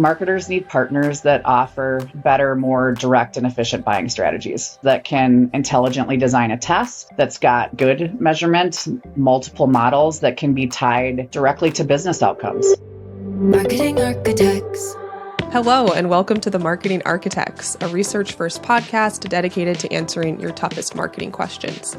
Marketers need partners that offer better, more direct and efficient buying strategies that can intelligently design a test that's got good measurement, multiple models that can be tied directly to business outcomes. Marketing Architects. Hello, and welcome to the Marketing Architects, a research-first podcast dedicated to answering your toughest marketing questions.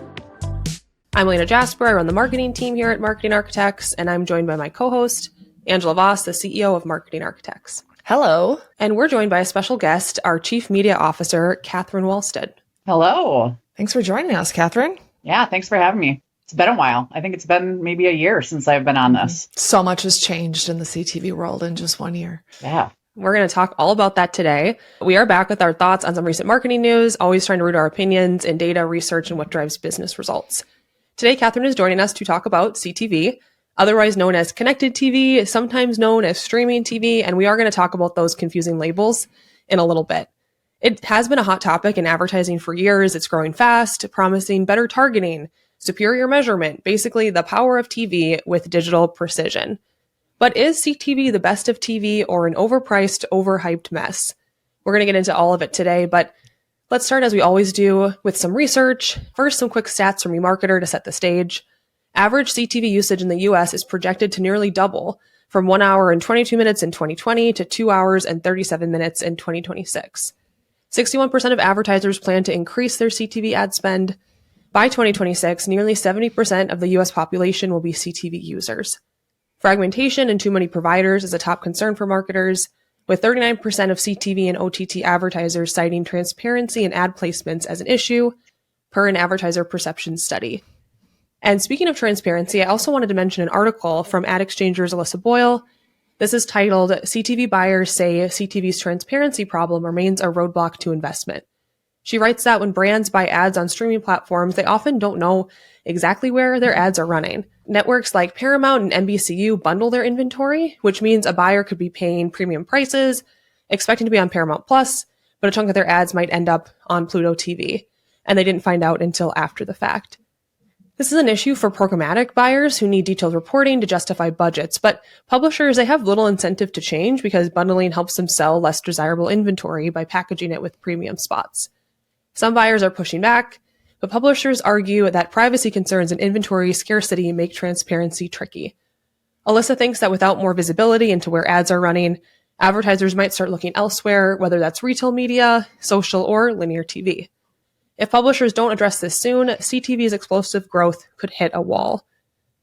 I'm Elena Jasper. I run the marketing team here at Marketing Architects, and I'm joined by my co-host, Angela Voss, the CEO of Marketing Architects. Hello. And we're joined by a special guest, our Chief Media Officer, Catherine Walstad. Hello. Thanks for joining us, Catherine. Yeah, thanks for having me. It's been a while. I think it's been maybe a year since I've been on this. So much has changed in the CTV world in just 1 year. Yeah. We're going to talk all about that today. We are back with our thoughts on some recent marketing news, always trying to root our opinions in data, research, and what drives business results. Today, Catherine is joining us to talk about CTV, otherwise known as connected TV, sometimes known as streaming TV, and we are going to talk about those confusing labels in a little bit. It has been a hot topic in advertising for years. It's growing fast, promising better targeting, superior measurement, basically the power of TV with digital precision. But is CTV the best of TV or an overpriced, overhyped mess? We're going to get into all of it today, but let's start as we always do with some research. First, some quick stats from eMarketer to set the stage. Average CTV usage in the US is projected to nearly double from 1 hour and 22 minutes in 2020 to 2 hours and 37 minutes in 2026. 61% of advertisers plan to increase their CTV ad spend. By 2026, nearly 70% of the US population will be CTV users. Fragmentation and too many providers is a top concern for marketers, with 39% of CTV and OTT advertisers citing transparency in ad placements as an issue, per an advertiser perception study. And speaking of transparency, I also wanted to mention an article from Ad Exchanger's Alyssa Boyle. This is titled, CTV Buyers Say CTV's Transparency Problem Remains a Roadblock to Investment. She writes that when brands buy ads on streaming platforms, they often don't know exactly where their ads are running. Networks like Paramount and NBCU bundle their inventory, which means a buyer could be paying premium prices, expecting to be on Paramount Plus, but a chunk of their ads might end up on Pluto TV, and they didn't find out until after the fact. This is an issue for programmatic buyers who need detailed reporting to justify budgets, but publishers, they have little incentive to change because bundling helps them sell less desirable inventory by packaging it with premium spots. Some buyers are pushing back, but publishers argue that privacy concerns and inventory scarcity make transparency tricky. Alyssa thinks that without more visibility into where ads are running, advertisers might start looking elsewhere, whether that's retail media, social, or linear TV. If publishers don't address this soon, CTV's explosive growth could hit a wall.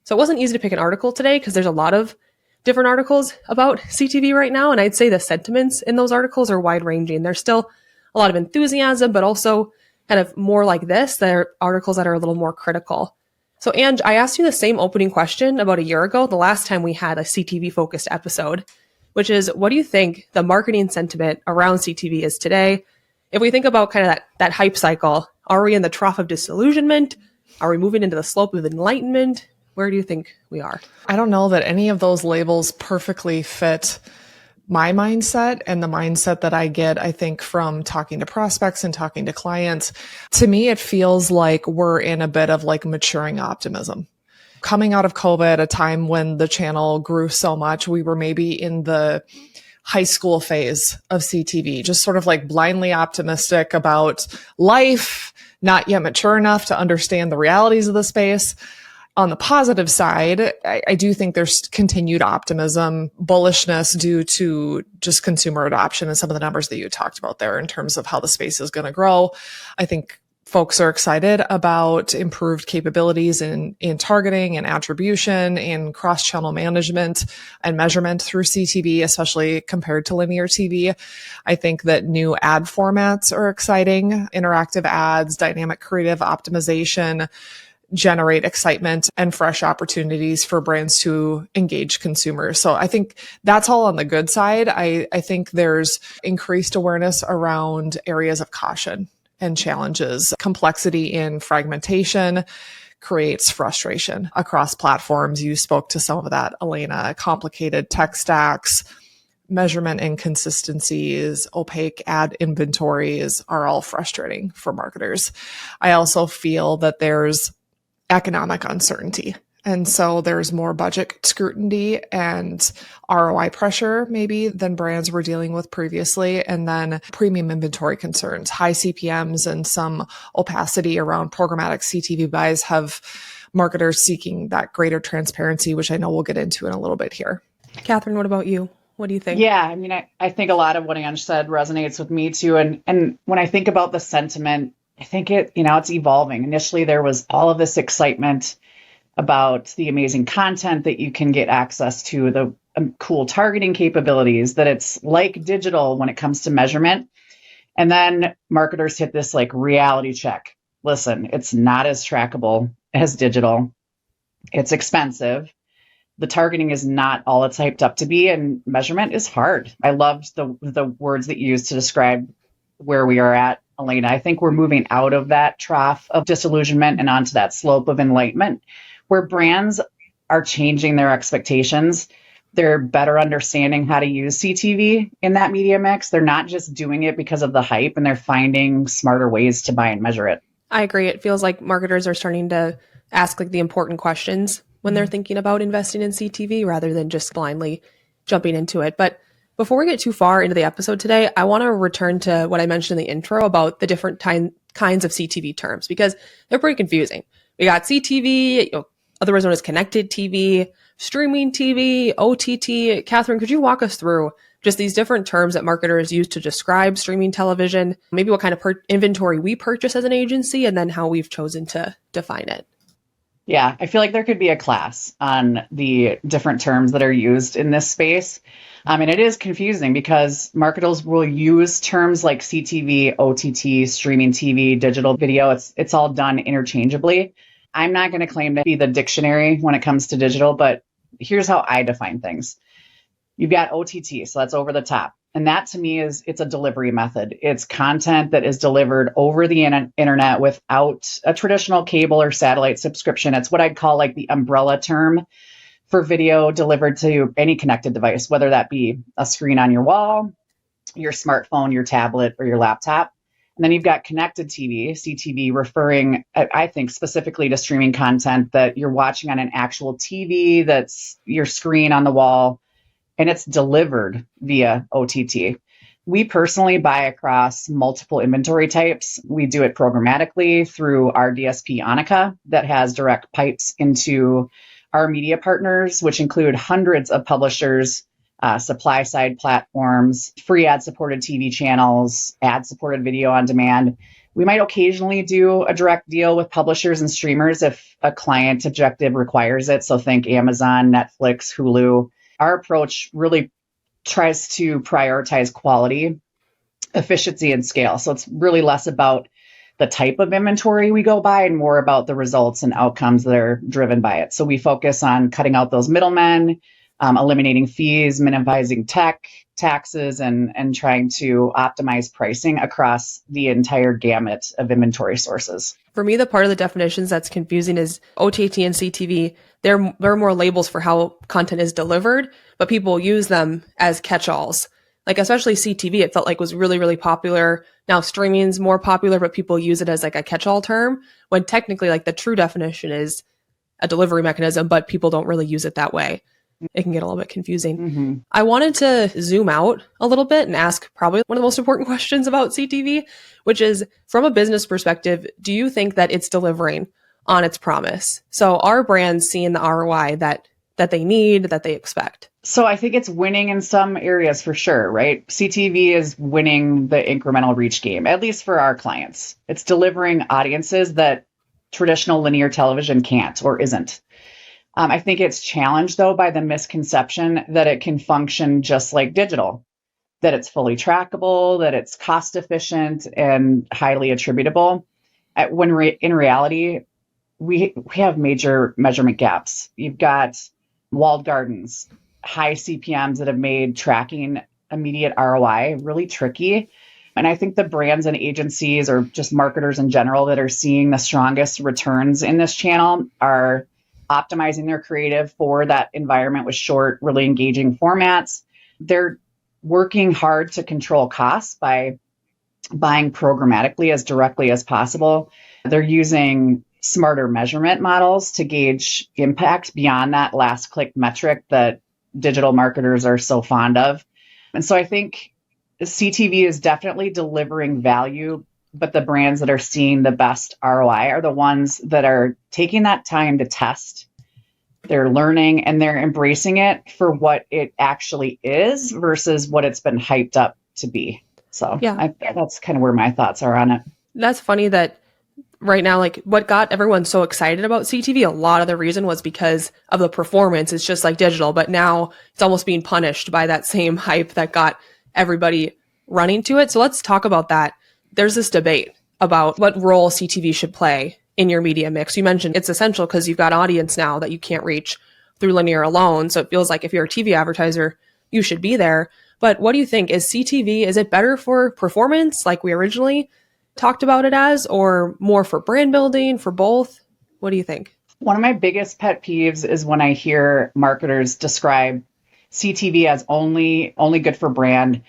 So it wasn't easy to pick an article today because there's a lot of different articles about CTV right now, and I'd say the sentiments in those articles are wide-ranging. There's still a lot of enthusiasm, but also kind of more like this. There are articles that are a little more critical. So, Ange, I asked you the same opening question about a year ago, the last time we had a CTV-focused episode, which is, what do you think the marketing sentiment around CTV is today? If we think about kind of that hype cycle, are we in the trough of disillusionment? Are we moving into the slope of enlightenment? Where do you think we are? I don't know that any of those labels perfectly fit my mindset and the mindset that I get, I think, from talking to prospects and talking to clients. To me, it feels like we're in a bit of like maturing optimism. Coming out of COVID, a time when the channel grew so much, we were maybe in the high school phase of CTV, just sort of like blindly optimistic about life, not yet mature enough to understand the realities of the space. On the positive side, I do think there's continued optimism, bullishness due to just consumer adoption and some of the numbers that you talked about there in terms of how the space is going to grow. I think folks are excited about improved capabilities in targeting and attribution and cross-channel management and measurement through CTV, especially compared to linear TV. I think that new ad formats are exciting. Interactive ads, dynamic creative optimization generate excitement and fresh opportunities for brands to engage consumers. So I think that's all on the good side. I think there's increased awareness around areas of caution and challenges. Complexity in fragmentation creates frustration across platforms. You spoke to some of that, Elena. Complicated tech stacks, measurement inconsistencies, opaque ad inventories are all frustrating for marketers. I also feel that there's economic uncertainty And so there's more budget scrutiny and ROI pressure maybe than brands were dealing with previously. And then premium inventory concerns, high CPMs, and some opacity around programmatic CTV buys have marketers seeking that greater transparency, which I know we'll get into in a little bit here. Catherine, what about you? What do you think? Yeah, I mean, I think a lot of what Ange said resonates with me too. And when I think about the sentiment, I think it's evolving. Initially, there was all of this excitement about the amazing content that you can get access to, the cool targeting capabilities, that it's like digital when it comes to measurement. And then marketers hit this like reality check. Listen, it's not as trackable as digital. It's expensive. The targeting is not all it's hyped up to be, and measurement is hard. I loved the words that you used to describe where we are at, Elena. I think we're moving out of that trough of disillusionment and onto that slope of enlightenment, where brands are changing their expectations. They're better understanding how to use CTV in that media mix. They're not just doing it because of the hype, and they're finding smarter ways to buy and measure it. I agree. It feels like marketers are starting to ask like the important questions when they're thinking about investing in CTV rather than just blindly jumping into it. But before we get too far into the episode today, I want to return to what I mentioned in the intro about the different kinds of CTV terms, because they're pretty confusing. We got CTV, otherwise known as connected TV, streaming TV, OTT. Catherine, could you walk us through just these different terms that marketers use to describe streaming television, maybe what kind of inventory we purchase as an agency, and then how we've chosen to define it? Yeah, I feel like there could be a class on the different terms that are used in this space. And it is confusing because marketers will use terms like CTV, OTT, streaming TV, digital video. It's all done interchangeably. I'm not going to claim to be the dictionary when it comes to digital, but here's how I define things. You've got OTT, so that's over the top. And that to me it's a delivery method. It's content that is delivered over the internet without a traditional cable or satellite subscription. It's what I'd call like the umbrella term for video delivered to any connected device, whether that be a screen on your wall, your smartphone, your tablet, or your laptop. And then you've got connected TV, CTV, referring, I think, specifically to streaming content that you're watching on an actual TV that's your screen on the wall, and it's delivered via OTT. We personally buy across multiple inventory types. We do it programmatically through our DSP Annika that has direct pipes into our media partners, which include hundreds of publishers, supply side platforms, free ad supported TV channels, ad supported video on demand. We might occasionally do a direct deal with publishers and streamers if a client objective requires it. So think Amazon, Netflix, Hulu. Our approach really tries to prioritize quality, efficiency, and scale. So it's really less about the type of inventory we go by and more about the results and outcomes that are driven by it. So we focus on cutting out those middlemen, eliminating fees, minimizing taxes, and trying to optimize pricing across the entire gamut of inventory sources. For me, the part of the definitions that's confusing is OTT and CTV. There are more labels for how content is delivered, but people use them as catch-alls. Like especially CTV, it felt like was really, really popular. Now streaming's more popular, but people use it as like a catch-all term, when technically like the true definition is a delivery mechanism, but people don't really use it that way. It can get a little bit confusing. Mm-hmm. I wanted to zoom out a little bit and ask probably one of the most important questions about CTV, which is from a business perspective, do you think that it's delivering on its promise? So are brands seeing the ROI that they need, that they expect? So I think it's winning in some areas for sure, right? CTV is winning the incremental reach game, at least for our clients. It's delivering audiences that traditional linear television can't or isn't. I think it's challenged, though, by the misconception that it can function just like digital, that it's fully trackable, that it's cost efficient and highly attributable. In reality, we have major measurement gaps. You've got walled gardens, high CPMs that have made tracking immediate ROI really tricky. And I think the brands and agencies, or just marketers in general, that are seeing the strongest returns in this channel are optimizing their creative for that environment with short, really engaging formats. They're working hard to control costs by buying programmatically as directly as possible. They're using smarter measurement models to gauge impact beyond that last click metric that digital marketers are so fond of. And so I think CTV is definitely delivering value, but the brands that are seeing the best ROI are the ones that are taking that time to test. They're learning and they're embracing it for what it actually is versus what it's been hyped up to be. So yeah, that's kind of where my thoughts are on it. That's funny that right now, like what got everyone so excited about CTV, a lot of the reason was because of the performance. It's just like digital, but now it's almost being punished by that same hype that got everybody running to it. So let's talk about that. There's this debate about what role CTV should play in your media mix. You mentioned it's essential because you've got audience now that you can't reach through linear alone. So it feels like if you're a TV advertiser, you should be there. But what do you think? Is CTV, is it better for performance like we originally talked about it as, or more for brand building, for both? What do you think? One of my biggest pet peeves is when I hear marketers describe CTV as only good for brand.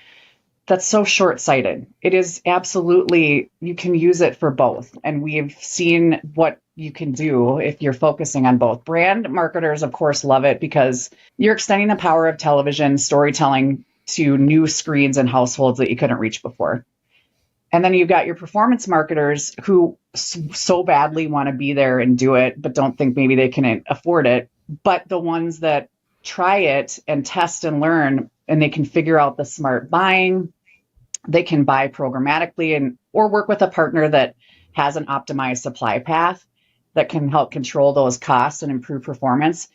That's so short-sighted. It is absolutely, you can use it for both. And we've seen what you can do if you're focusing on both. Brand marketers, of course, love it because you're extending the power of television storytelling to new screens and households that you couldn't reach before. And then you've got your performance marketers who so badly want to be there and do it, but don't think maybe they can afford it. But the ones that try it and test and learn, and they can figure out the smart buying, they can buy programmatically or work with a partner that has an optimized supply path that can help control those costs and improve performance.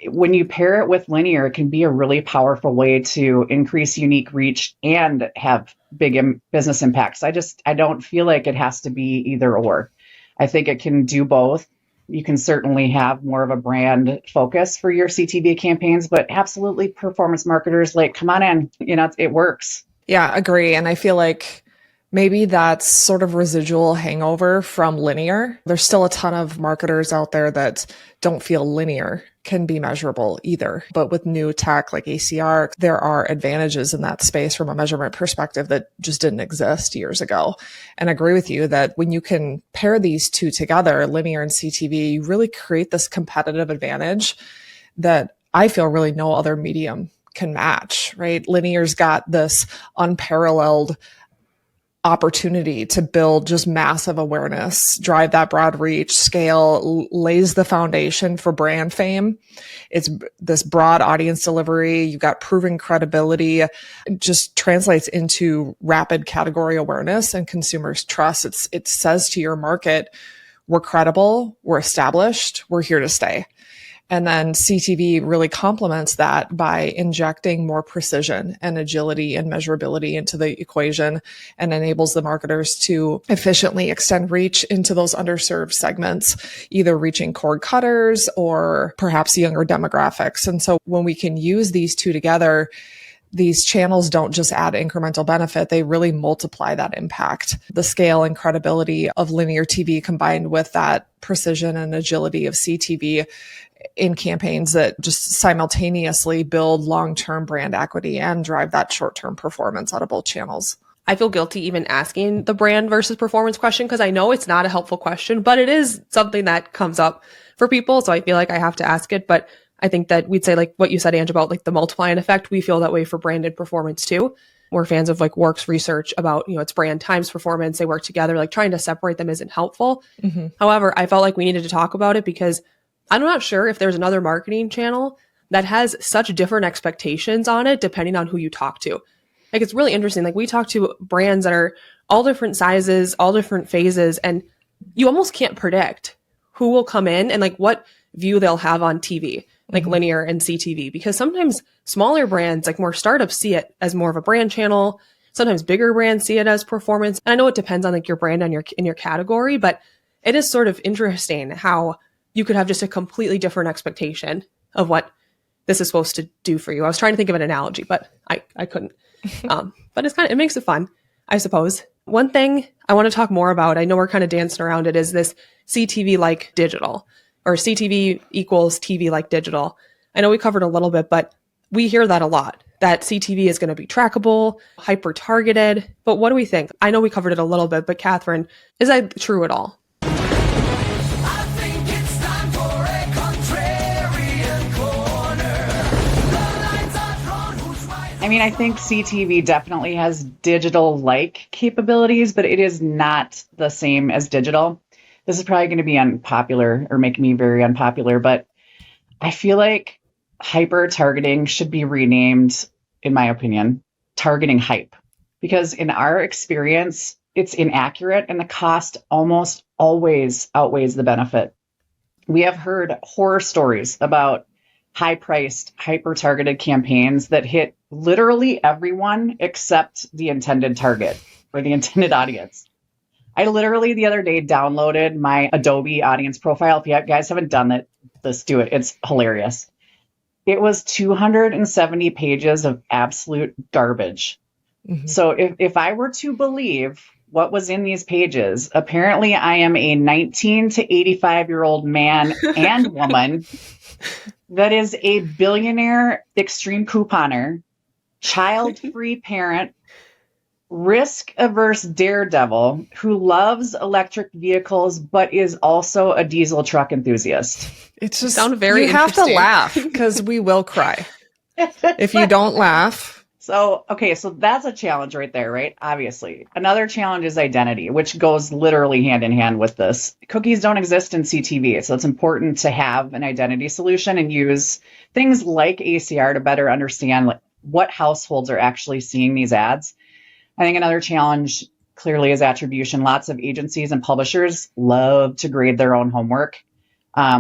When you pair it with linear, it can be a really powerful way to increase unique reach and have big business impacts. I don't feel like it has to be either or. I think it can do both. You can certainly have more of a brand focus for your CTV campaigns, but absolutely performance marketers, like, come on in, it works. Yeah, agree. And I feel like maybe that's sort of residual hangover from linear. There's still a ton of marketers out there that don't feel linear can be measurable either. But with new tech like ACR, there are advantages in that space from a measurement perspective that just didn't exist years ago. And I agree with you that when you can pair these two together, linear and CTV, you really create this competitive advantage that I feel really no other medium can match, right? Linear's got this unparalleled opportunity to build just massive awareness, drive that broad reach, scale, lays the foundation for brand fame. It's this broad audience delivery. You've got proven credibility. It just translates into rapid category awareness and consumers' trust. It says to your market, we're credible, we're established, we're here to stay. And then CTV really complements that by injecting more precision and agility and measurability into the equation and enables the marketers to efficiently extend reach into those underserved segments, either reaching cord cutters or perhaps younger demographics. And so when we can use these two together, these channels don't just add incremental benefit, they really multiply that impact. The scale and credibility of linear TV combined with that precision and agility of CTV in campaigns that just simultaneously build long-term brand equity and drive that short-term performance out of both channels. I feel guilty even asking the brand versus performance question because I know it's not a helpful question, but it is something that comes up for people. So I feel like I have to ask it. But I think that we'd say, like what you said, Ange, about like the multiplying effect, we feel that way for branded performance too. We're fans of like Work's research about, it's brand times performance. They work together, like trying to separate them isn't helpful. Mm-hmm. However, I felt like we needed to talk about it because I'm not sure if there's another marketing channel that has such different expectations on it, depending on who you talk to. Like, it's really interesting. Like, we talk to brands that are all different sizes, all different phases, and you almost can't predict who will come in and like what view they'll have on TV, like mm-hmm. linear and CTV, because sometimes smaller brands, like more startups, see it as more of a brand channel. Sometimes bigger brands see it as performance. And I know it depends on like your brand and in your category, but it is sort of interesting how you could have just a completely different expectation of what this is supposed to do for you. I was trying to think of an analogy, but I couldn't. But it makes it fun, I suppose. One thing I want to talk more about, I know we're kind of dancing around it, is this CTV like digital, or CTV equals TV like digital. I know we covered a little bit, but we hear that a lot, that CTV is going to be trackable, hyper targeted. But what do we think? I know we covered it a little bit, but Catherine, is that true at all? mean, I think CTV definitely has digital-like capabilities, but it is not the same as digital. This is probably going to be unpopular or make me very unpopular, but I feel like hyper-targeting should be renamed, in my opinion, targeting hype. Because in our experience, it's inaccurate and the cost almost always outweighs the benefit. We have heard horror stories about high-priced, hyper-targeted campaigns that hit literally everyone except the intended target or the intended audience. I literally the other day downloaded my Adobe audience profile. If you guys haven't done it, let's do it. It's hilarious. It was 270 pages of absolute garbage. Mm-hmm. So if I were to believe what was in these pages, apparently I am a 19 to 85-year-old man and woman that is a billionaire extreme couponer, child-free parent, risk-averse daredevil who loves electric vehicles but is also a diesel truck enthusiast. It's just sound very you have to laugh because we will cry if you don't laugh. So that's a challenge right there, right? Obviously. Another challenge is identity, which goes literally hand in hand with this. Cookies don't exist in CTV, so it's important to have an identity solution and use things like ACR to better understand what households are actually seeing these ads. I think another challenge clearly is attribution. Lots of agencies and publishers love to grade their own homework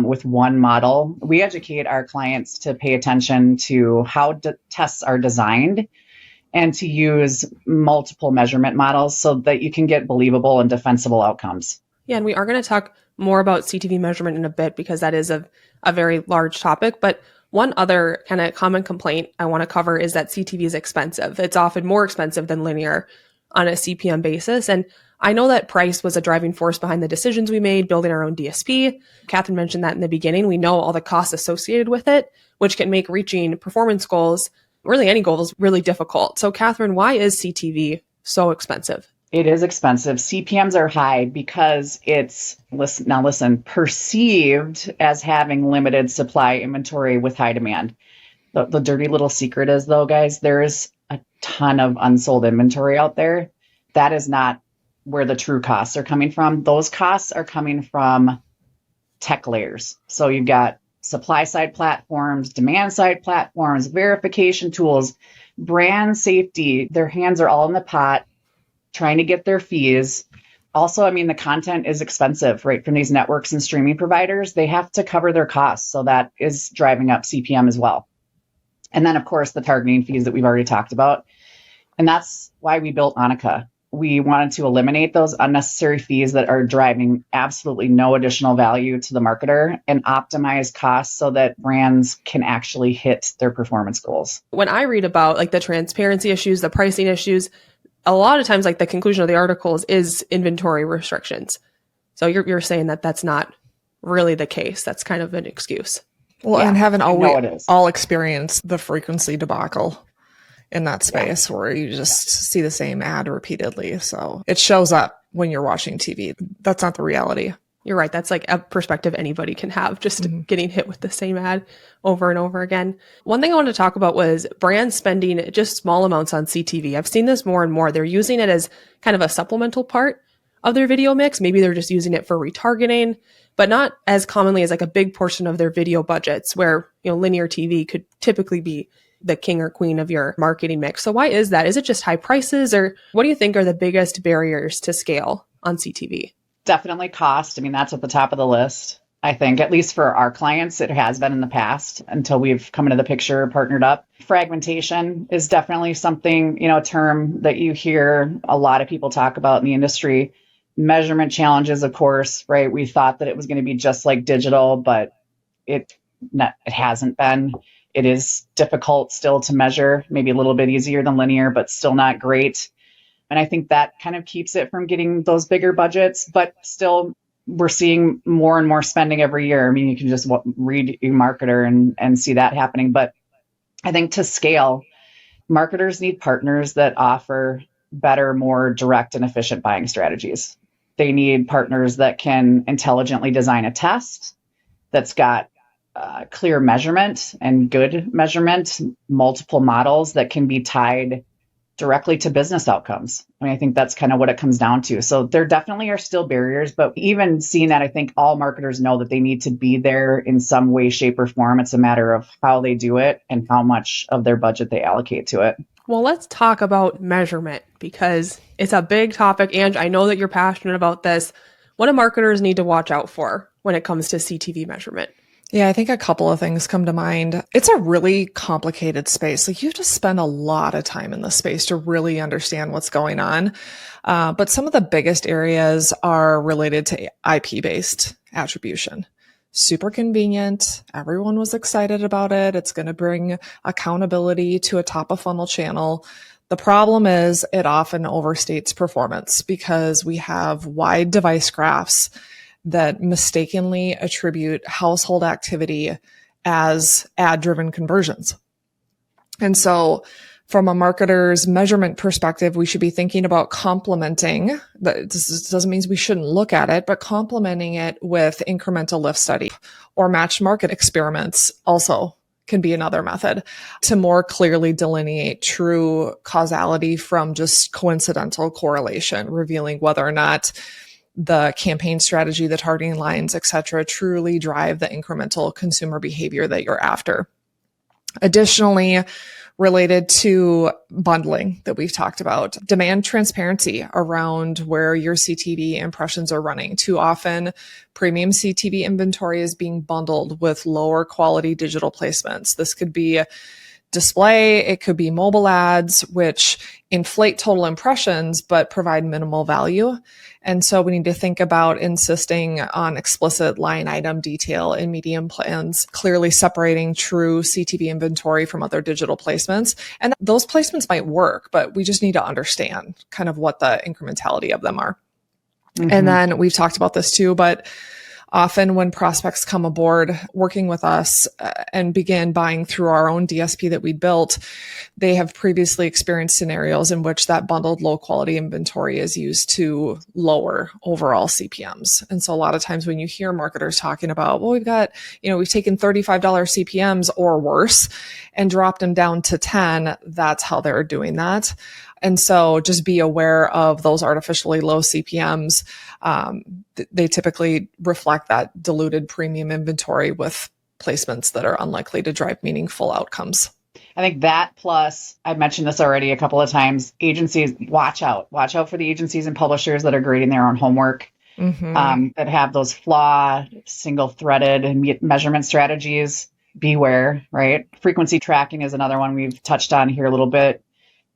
with one model. We educate our clients to pay attention to how tests are designed and to use multiple measurement models so that you can get believable and defensible outcomes. Yeah, and we are going to talk more about CTV measurement in a bit because that is a very large topic. But one other kind of common complaint I want to cover is that CTV is expensive. It's often more expensive than linear on a CPM basis. And I know that price was a driving force behind the decisions we made building our own DSP. Catherine mentioned that in the beginning. We know all the costs associated with it, which can make reaching performance goals, really any goals, really difficult. So Catherine, why is CTV so expensive? It is expensive. CPMs are high because it's, perceived as having limited supply inventory with high demand. The dirty little secret is, though, guys, there is a ton of unsold inventory out there. That is not where the true costs are coming from. Those costs are coming from tech layers. So you've got supply side platforms, demand side platforms, verification tools, brand safety. Their hands are all in the pot trying to get their fees. Also, I mean, the content is expensive, right? From these networks and streaming providers, they have to cover their costs. So that is driving up CPM as well. And then, of course, the targeting fees that we've already talked about. And that's why we built Annika. We wanted to eliminate those unnecessary fees that are driving absolutely no additional value to the marketer and optimize costs so that brands can actually hit their performance goals. When I read about like the transparency issues, the pricing issues, a lot of times like the conclusion of the articles is inventory restrictions. So you're saying that that's not really the case. That's kind of an excuse. Well, yeah, and haven't all experienced the frequency debacle in that space where you just see the same ad repeatedly. So it shows up when you're watching TV. That's not the reality. You're right. That's like a perspective anybody can have, just getting hit with the same ad over and over again. One thing I wanted to talk about was brands spending just small amounts on CTV. I've seen this more and more. They're using it as kind of a supplemental part of their video mix. Maybe they're just using it for retargeting, but not as commonly as like a big portion of their video budgets where, linear TV could typically be the king or queen of your marketing mix. So why is that? Is it just high prices, or what do you think are the biggest barriers to scale on CTV? Definitely cost. I mean, that's at the top of the list. I think, at least for our clients, it has been in the past until we've come into the picture, partnered up. Fragmentation is definitely something, a term that you hear a lot of people talk about in the industry. Measurement challenges, of course, right? We thought that it was going to be just like digital, but it hasn't been. It is difficult still to measure, maybe a little bit easier than linear, but still not great. And I think that kind of keeps it from getting those bigger budgets, but still we're seeing more and more spending every year. I mean, you can just read eMarketer and see that happening. But I think to scale, marketers need partners that offer better, more direct and efficient buying strategies. They need partners that can intelligently design a test that's got clear measurement and good measurement, multiple models that can be tied directly to business outcomes. I mean, I think that's kind of what it comes down to. So there definitely are still barriers, but even seeing that, I think all marketers know that they need to be there in some way, shape, or form. It's a matter of how they do it and how much of their budget they allocate to it. Well, let's talk about measurement because it's a big topic. And I know that you're passionate about this. What do marketers need to watch out for when it comes to CTV measurement? Yeah, I think a couple of things come to mind. It's a really complicated space. Like you have to spend a lot of time in this space to really understand what's going on. But some of the biggest areas are related to IP-based attribution. Super convenient. Everyone was excited about it. It's going to bring accountability to a top of funnel channel. The problem is it often overstates performance because we have wide device graphs that mistakenly attribute household activity as ad-driven conversions. And so from a marketer's measurement perspective, we should be thinking about complementing, this doesn't mean we shouldn't look at it, but complementing it with incremental lift study or matched market experiments also can be another method to more clearly delineate true causality from just coincidental correlation, revealing whether or not the campaign strategy, the targeting lines, et cetera, truly drive the incremental consumer behavior that you're after. Additionally, related to bundling that we've talked about, demand transparency around where your CTV impressions are running. Too often, premium CTV inventory is being bundled with lower quality digital placements. This could be display, it could be mobile ads, which inflate total impressions but provide minimal value. And so we need to think about insisting on explicit line item detail in medium plans, clearly separating true CTV inventory from other digital placements. And those placements might work, but we just need to understand kind of what the incrementality of them are. Mm-hmm. And then we've talked about this too, but often when prospects come aboard working with us and begin buying through our own DSP that we built, they have previously experienced scenarios in which that bundled low quality inventory is used to lower overall CPMs. And so a lot of times when you hear marketers talking about, well, we've taken $35 CPMs or worse and dropped them down to 10, that's how they're doing that. And so just be aware of those artificially low CPMs. They typically reflect that diluted premium inventory with placements that are unlikely to drive meaningful outcomes. I think that plus, I've mentioned this already a couple of times, agencies, watch out for the agencies and publishers that are grading their own homework, that have those flawed, single-threaded measurement strategies. Beware, right? Frequency tracking is another one we've touched on here a little bit.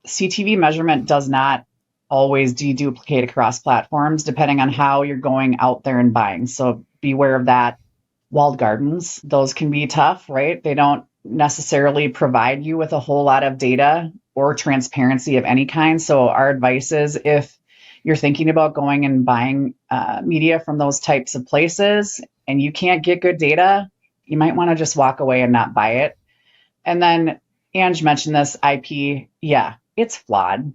CTV measurement does not always deduplicate across platforms, depending on how you're going out there and buying. So beware of that. Walled gardens, those can be tough, right? They don't necessarily provide you with a whole lot of data or transparency of any kind. So our advice is if you're thinking about going and buying media from those types of places and you can't get good data, you might want to just walk away and not buy it. And then Ange mentioned this IP. Yeah, it's flawed,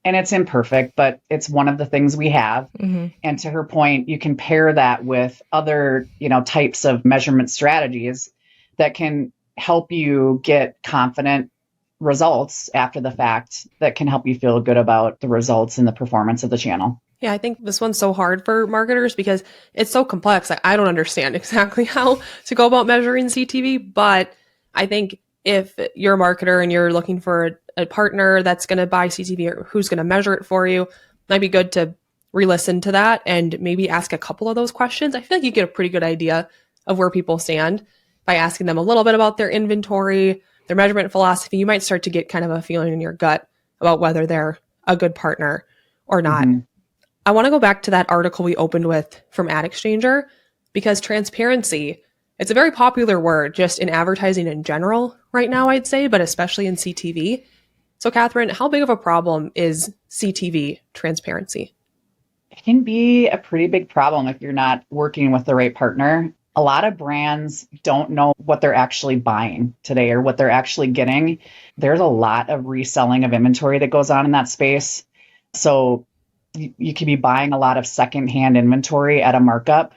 and it's imperfect, but it's one of the things we have. Mm-hmm. And to her point, you can pair that with other, types of measurement strategies that can help you get confident results after the fact that can help you feel good about the results and the performance of the channel. Yeah, I think this one's so hard for marketers because it's so complex. Like, I don't understand exactly how to go about measuring CTV, but I think if you're a marketer and you're looking for a partner that's going to buy CTV or who's going to measure it for you, it might be good to re-listen to that and maybe ask a couple of those questions. I feel like you get a pretty good idea of where people stand by asking them a little bit about their inventory, their measurement philosophy. You might start to get kind of a feeling in your gut about whether they're a good partner or not. Mm-hmm. I want to go back to that article we opened with from Ad Exchanger because transparency, it's a very popular word just in advertising in general right now, I'd say, but especially in CTV. So, Catherine, how big of a problem is CTV transparency? It can be a pretty big problem if you're not working with the right partner. A lot of brands don't know what they're actually buying today or what they're actually getting. There's a lot of reselling of inventory that goes on in that space. So you could be buying a lot of secondhand inventory at a markup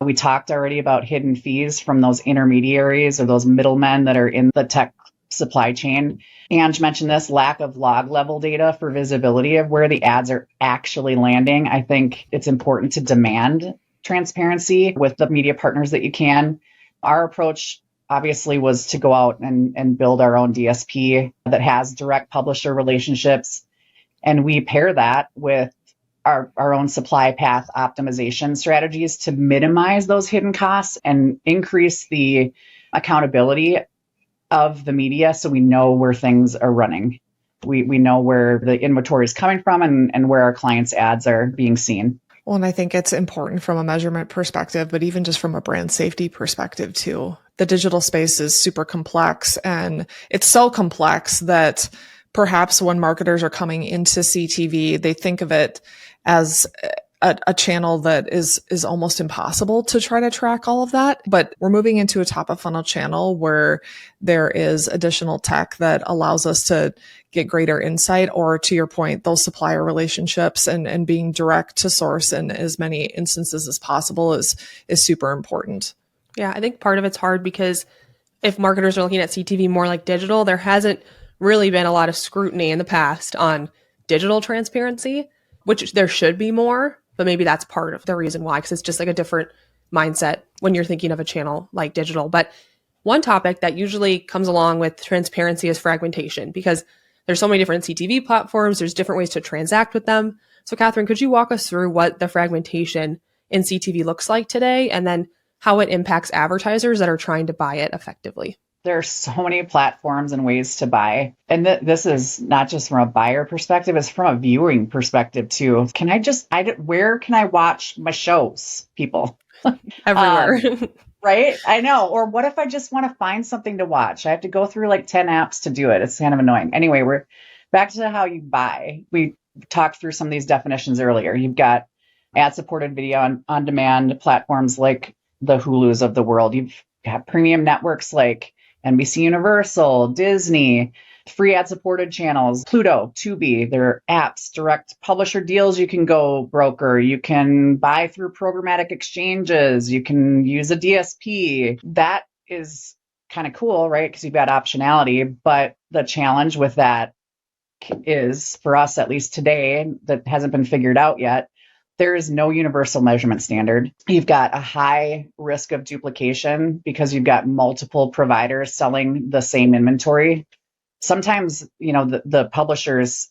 We talked already about hidden fees from those intermediaries or those middlemen that are in the tech supply chain. Ange mentioned this lack of log level data for visibility of where the ads are actually landing. I think it's important to demand transparency with the media partners that you can. Our approach obviously was to go out and build our own DSP that has direct publisher relationships. And we pair that with our own supply path optimization strategies to minimize those hidden costs and increase the accountability of the media so we know where things are running. We know where the inventory is coming from and where our clients' ads are being seen. Well, and I think it's important from a measurement perspective, but even just from a brand safety perspective too. The digital space is super complex, and it's so complex that perhaps when marketers are coming into CTV, they think of it as a channel that is almost impossible to try to track all of that. But we're moving into a top of funnel channel where there is additional tech that allows us to get greater insight, or to your point, those supplier relationships and being direct to source in as many instances as possible is super important. Yeah, I think part of it's hard because if marketers are looking at CTV more like digital, there hasn't really been a lot of scrutiny in the past on digital transparency, which there should be more, but maybe that's part of the reason why, because it's just like a different mindset when you're thinking of a channel like digital. But one topic that usually comes along with transparency is fragmentation, because there's so many different CTV platforms, there's different ways to transact with them. So Catherine, could you walk us through what the fragmentation in CTV looks like today, and then how it impacts advertisers that are trying to buy it effectively? There are so many platforms and ways to buy. And this is not just from a buyer perspective, it's from a viewing perspective too. Where can I watch my shows, people? Everywhere. Right? I know. Or what if I just want to find something to watch? I have to go through like 10 apps to do it. It's kind of annoying. Anyway, we're back to how you buy. We talked through some of these definitions earlier. You've got ad-supported video on demand platforms like the Hulus of the world. You've got premium networks like NBC Universal, Disney, free ad-supported channels, Pluto, Tubi, their apps, direct publisher deals you can go broker. You can buy through programmatic exchanges. You can use a DSP. That is kind of cool, right? Because you've got optionality. But the challenge with that is, for us, at least today, that hasn't been figured out yet, there is no universal measurement standard. You've got a high risk of duplication because you've got multiple providers selling the same inventory. Sometimes, the publishers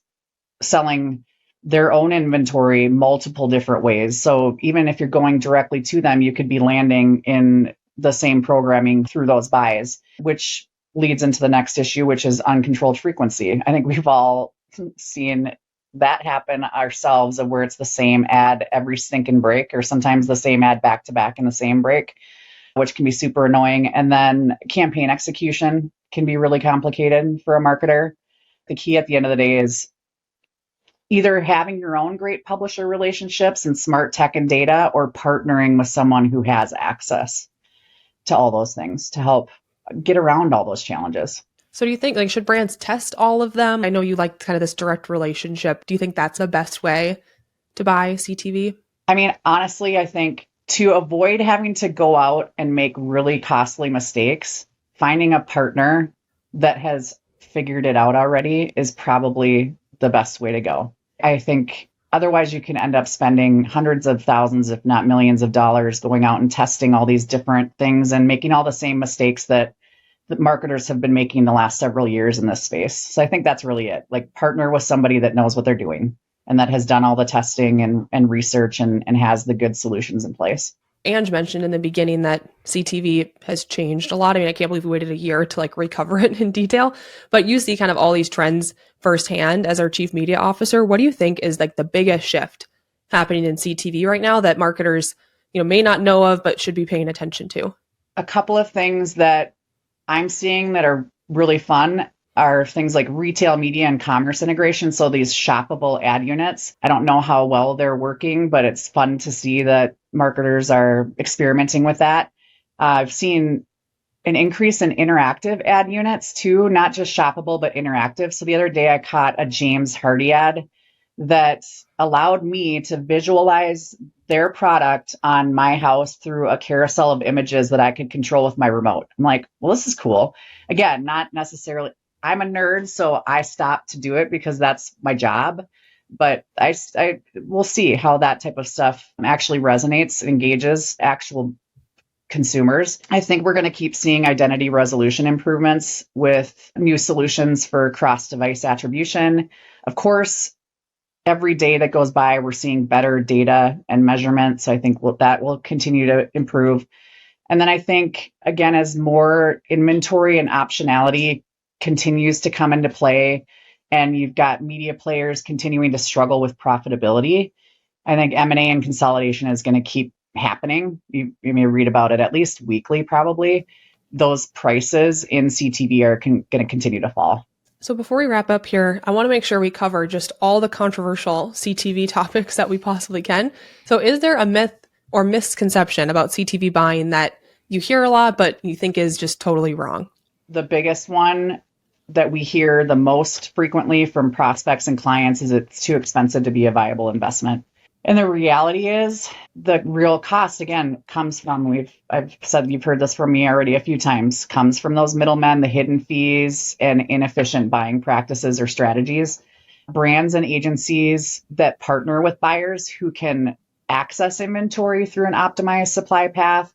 selling their own inventory multiple different ways. So even if you're going directly to them, you could be landing in the same programming through those buys, which leads into the next issue, which is uncontrolled frequency. I think we've all seen that happen ourselves, of where it's the same ad every stinking break, or sometimes the same ad back to back in the same break, which can be super annoying. And then campaign execution can be really complicated for a marketer. The key at the end of the day is either having your own great publisher relationships and smart tech and data, or partnering with someone who has access to all those things to help get around all those challenges. So do you think, should brands test all of them? I know you like kind of this direct relationship. Do you think that's the best way to buy CTV? I mean, honestly, I think to avoid having to go out and make really costly mistakes, finding a partner that has figured it out already is probably the best way to go. I think otherwise you can end up spending hundreds of thousands, if not millions of dollars, going out and testing all these different things and making all the same mistakes that marketers have been making the last several years in this space. So I think that's really it. Partner with somebody that knows what they're doing and that has done all the testing and research and has the good solutions in place. Ange mentioned in the beginning that CTV has changed a lot. I mean, I can't believe we waited a year to recover it in detail, but you see kind of all these trends firsthand as our chief media officer. What do you think is the biggest shift happening in CTV right now that marketers, may not know of, but should be paying attention to? A couple of things that I'm seeing that are really fun are things like retail media and commerce integration. So these shoppable ad units, I don't know how well they're working, but it's fun to see that marketers are experimenting with that. I've seen an increase in interactive ad units too, not just shoppable, but interactive. So the other day I caught a James Hardy ad that allowed me to visualize their product on my house through a carousel of images that I could control with my remote. I'm like, well, this is cool. Again, not necessarily, I'm a nerd, so I stopped to do it because that's my job. But I we'll see how that type of stuff actually resonates, engages actual consumers. I think we're going to keep seeing identity resolution improvements with new solutions for cross-device attribution. Of course, every day that goes by, we're seeing better data and measurement. So I think that will continue to improve. And then I think, again, as more inventory and optionality continues to come into play, and you've got media players continuing to struggle with profitability, I think M&A and consolidation is going to keep happening. You may read about it at least weekly, probably. Those prices in CTV are going to continue to fall. So before we wrap up here, I want to make sure we cover just all the controversial CTV topics that we possibly can. So is there a myth or misconception about CTV buying that you hear a lot, but you think is just totally wrong? The biggest one that we hear the most frequently from prospects and clients is it's too expensive to be a viable investment. And the reality is the real cost, again, comes from, I've said, you've heard this from me already a few times, comes from those middlemen, the hidden fees and inefficient buying practices or strategies. Brands and agencies that partner with buyers who can access inventory through an optimized supply path,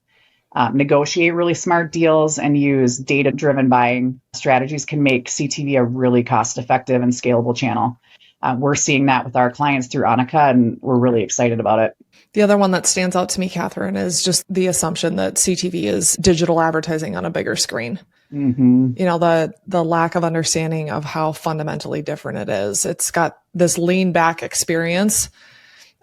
negotiate really smart deals, and use data-driven buying strategies can make CTV a really cost-effective and scalable channel. We're seeing that with our clients through Annika, and we're really excited about it. The other one that stands out to me, Catherine, is just the assumption that CTV is digital advertising on a bigger screen. Mm-hmm. You know, the lack of understanding of how fundamentally different it is. It's got this lean back experience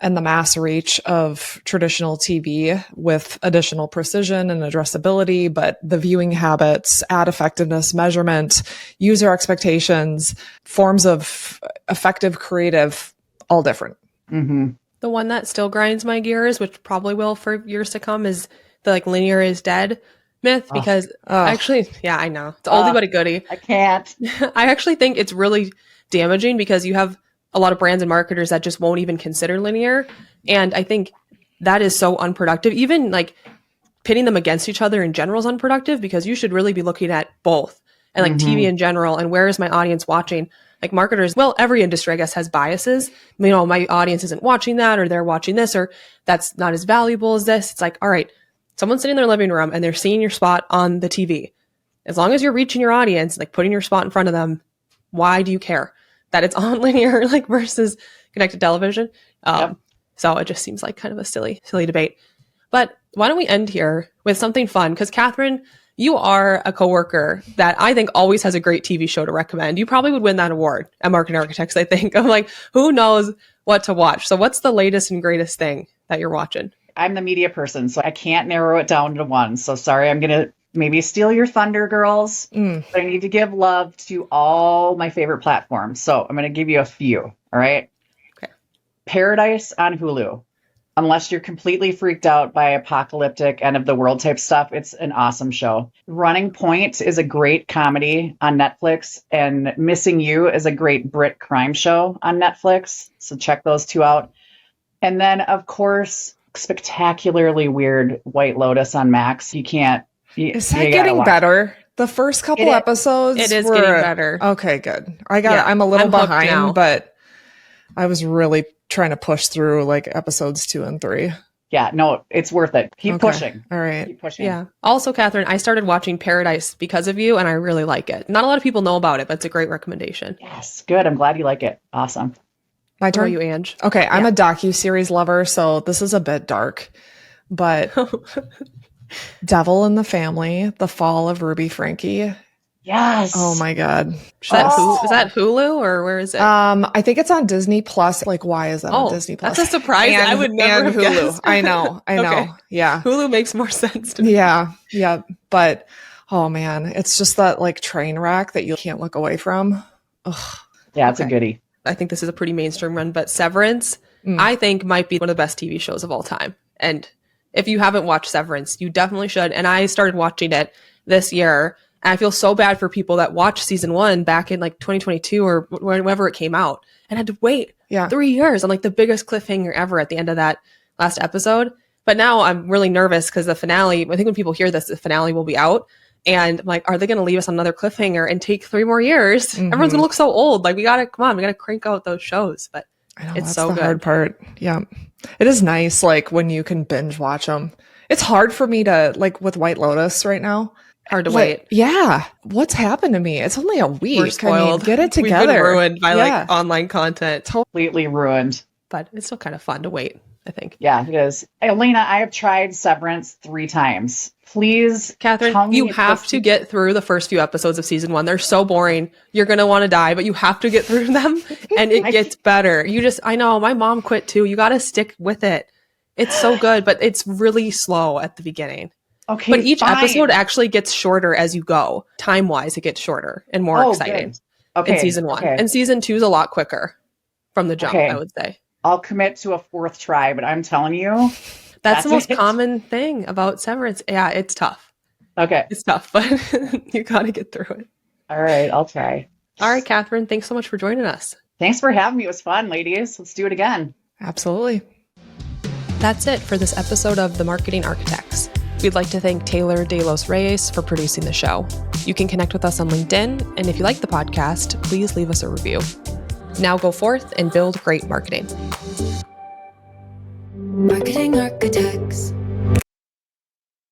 and the mass reach of traditional TV with additional precision and addressability, but the viewing habits, ad effectiveness, measurement, user expectations, forms of effective creative, all different. Mm-hmm. The one that still grinds my gears, which probably will for years to come, is the linear is dead myth, because actually, yeah, I know. It's oldie but a goodie. I can't. I actually think it's really damaging because you have a lot of brands and marketers that just won't even consider linear. And I think that is so unproductive. Even like pitting them against each other in general is unproductive, because you should really be looking at both and like TV in general. And where is my audience watching? Like marketers, well, every industry, I guess, has biases. You know, my audience isn't watching that, or they're watching this, or that's not as valuable as this. It's like, all right, someone's sitting in their living room and they're seeing your spot on the TV. As long as you're reaching your audience, like putting your spot in front of them, why do you care that it's on linear like versus connected television? So it just seems like kind of a silly debate. But why don't we end here with something fun? Because Catherine, you are a coworker that I think always has a great TV show to recommend. You probably would win that award at Marketing Architects, I think. I'm like, who knows what to watch? So what's the latest and greatest thing that you're watching? I'm the media person, so I can't narrow it down to one. So sorry, I'm going to maybe steal your thunder, girls. But I need to give love to all my favorite platforms. So I'm going to give you a few. All right. Okay. Paradise on Hulu. Unless you're completely freaked out by apocalyptic end of the world type stuff, it's an awesome show. Running Point is a great comedy on Netflix, and Missing You is a great Brit crime show on Netflix. So check those two out. And then, of course, spectacularly weird White Lotus on Max. You can't. Is that getting better? The first couple episodes, it is getting better. Okay, good. I'm a little behind, now. But I was really trying to push through like episodes 2 and 3. Yeah, no, it's worth it. Keep pushing. All right. Keep pushing. Yeah. Also, Catherine, I started watching Paradise because of you, and I really like it. Not a lot of people know about it, but it's a great recommendation. Yes, good. I'm glad you like it. Awesome. My How turn. are you, Ange? Okay, I'm a docu-series lover, so this is a bit dark, but Devil in the Family, The Fall of Ruby Frankie. Yes. Oh my God. Is that Hulu or where is it? I think it's on Disney Plus. Like, why is that on Disney Plus? That's a surprise. I would never have Hulu. guessed. I know. Okay. Yeah. Hulu makes more sense to me. Yeah. But oh man, it's just that like train wreck that you can't look away from. Ugh. Yeah, it's a goodie. I think this is a pretty mainstream run, but Severance, I think might be one of the best TV shows of all time. And if you haven't watched Severance, you definitely should. And I started watching it this year. And I feel so bad for people that watched season 1 back in like 2022 or whenever it came out and had to wait Yeah. 3 years. I'm like the biggest cliffhanger ever at the end of that last episode. But now I'm really nervous because the finale, I think when people hear this, the finale will be out. And I'm like, are they going to leave us on another cliffhanger and take 3 more years? Mm-hmm. Everyone's going to look so old. Like, we got to crank out those shows. But I know, it's that's so the good. hard part. Yeah. It is nice, like, when you can binge watch them. It's hard for me to, like, with White Lotus right now. Hard to Like, wait. yeah. What's happened to me? It's only a week. We're spoiled. Get it together. We've been ruined by like online content. Completely ruined. But it's still kind of fun to wait, I think. Yeah, it is. Elena, I have tried Severance 3 times. Please, Catherine, tell me you have to get through the first few episodes of season 1. They're so boring. You're going to want to die, but you have to get through them and it gets better. I know, my mom quit too. You got to stick with it. It's so good, but it's really slow at the beginning. Okay, but each fine. episode actually gets shorter as you go. Time-wise, it gets shorter and more exciting in season 1. Okay. And season 2 is a lot quicker from the jump, Okay. I would say. I'll commit to a 4th try, but I'm telling you, That's the most it. common thing about Severance. Yeah, it's tough. Okay. It's tough, but you got to get through it. All right, I'll try. All right, Catherine, thanks so much for joining us. Thanks for having me. It was fun, ladies. Let's do it again. Absolutely. That's it for this episode of The Marketing Architects. We'd like to thank Taylor De Los Reyes for producing the show. You can connect with us on LinkedIn, and if you like the podcast, please leave us a review. Now go forth and build great marketing. Marketing Architects.